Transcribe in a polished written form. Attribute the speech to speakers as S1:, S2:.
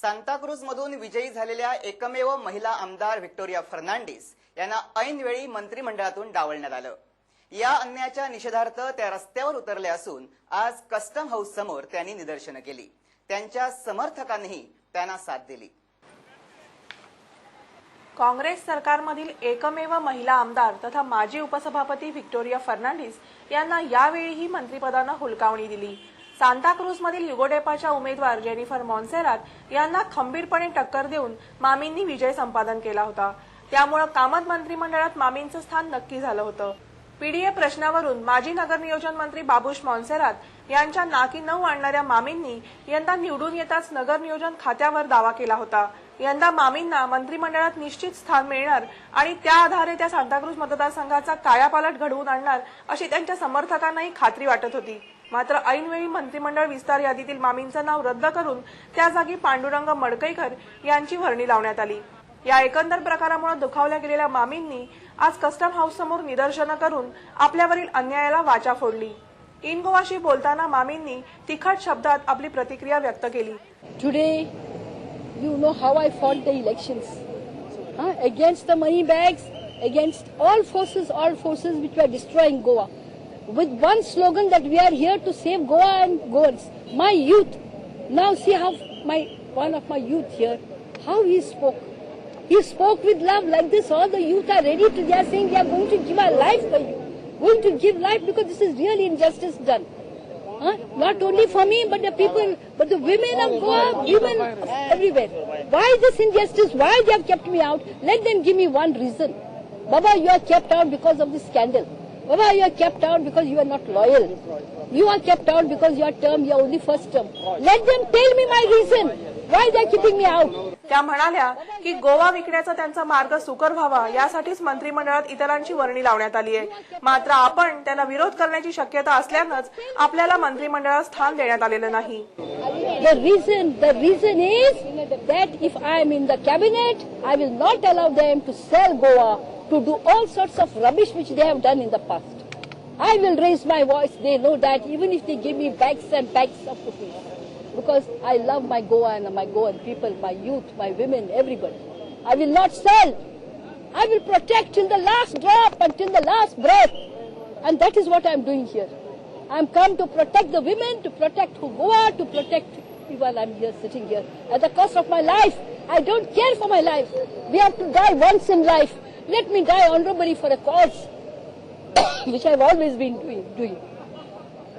S1: सांताक्रूजमधून विजयी झालेल्या एकमेव महिला आमदार व्हिक्टोरिया फर्नांडिस यांना ऐनवेळी मंत्रिमंडळातून डावलण्यात आलं। या अन्यायाच्या निषेधार्थ त्या रस्त्यावर उतरले असून आज कस्टम हाऊस समोर त्यांनी निदर्शनं केली। त्यांच्या समर्थकांनीही त्यांना साथ दिली।
S2: काँग्रेस सरकारमधील एकमेव महिला आमदार तथा माजी उपसभापती व्हिक्टोरिया फर्नांडिस यांना यावेळीही मंत्रिपदाने हुलकावणी दिली। सांताक्रूजमधील युगोडेपाच्या उमेदवार जेनिफर मॉन्सेरात यांना खंबीरपणे टक्कर देऊन मामींनी विजय संपादन केला होता। त्यामुळे कामत मंत्रिमंडळात मामींचं स्थान नक्की झालं होतं। पीडीए प्रश्नावरून माजी नगरनियोजन मंत्री बाबूश मॉन्सेरात यांच्या नाकी नऊ आणणाऱ्या मामींनी यंदा निवडून येताच नगरनियोजन खात्यावर दावा केला होता। यंदा मामींना मंत्रिमंडळात निश्चित स्थान मिळणार आणि त्या आधारे त्या सांताक्रूज मतदारसंघाचा कायापालट घडवून आणणार अशी त्यांच्या समर्थकांनाही खात्री वाटत होती। मात्र ऐनवेळी मंत्रिमंडळ विस्तार यादीतील मामींचं नाव रद्द करून त्या जागी पांडुरंग मडकईकर यांची वर्णी लावण्यात आली। या एकंदर प्रकारामुळे दुखावल्या गेलेल्या मामींनी आज कस्टम हाऊस समोर निदर्शनं करून आपल्यावरील अन्यायाला वाचा फोडली। इन गोवाशी बोलताना मामींनी तिखट शब्दात आपली प्रतिक्रिया व्यक्त केली।
S3: Today you know how I fought the elections against the money bags, against all forces which were destroying Goa, with one slogan that we are here to save Goa and Goans. My youth, now see how one of my youth here, how he spoke. He spoke with love like this. All the youth are ready to, they are saying we are going to give our life for you, going to give life because this is really injustice done. Not only for me, but the people, but the women of Goa, women everywhere. Why this injustice? Why they have kept me out? Let them give me one reason. Baba, you are kept out because of this scandal. Baba, you are kept out because you are not loyal. You are kept out because your term, your only first term. Let them tell me my reason. Why they are keeping me out?
S2: त्या म्हणाल्या की गोवा विकण्याचा त्यांचा मार्ग सुकर व्हावा यासाठीच मंत्रिमंडळात इतरांची वर्णी लावण्यात आली आहे। मात्र आपण त्यांना विरोध करण्याची शक्यता असल्यानंच आपल्याला मंत्रिमंडळात स्थान देण्यात आलेलं नाही।
S3: The reason is that if I am in the cabinet, I will not allow them to sell Goa, to do all sorts of rubbish which they have done in the past. I will raise my voice. They know that even if they give me bags and bags of rupees. Because I love my Goa and my Goan people, my youth, my women, everybody. I will not sell. I will protect till the last drop, until the last breath. And that is what I am doing here. I am come to protect the women, to protect Goa, to protect people. I am here, sitting here, at the cost of my life. I don't care for my life. We have to die once in life. Let me die honorably for a cause which I have always been doing.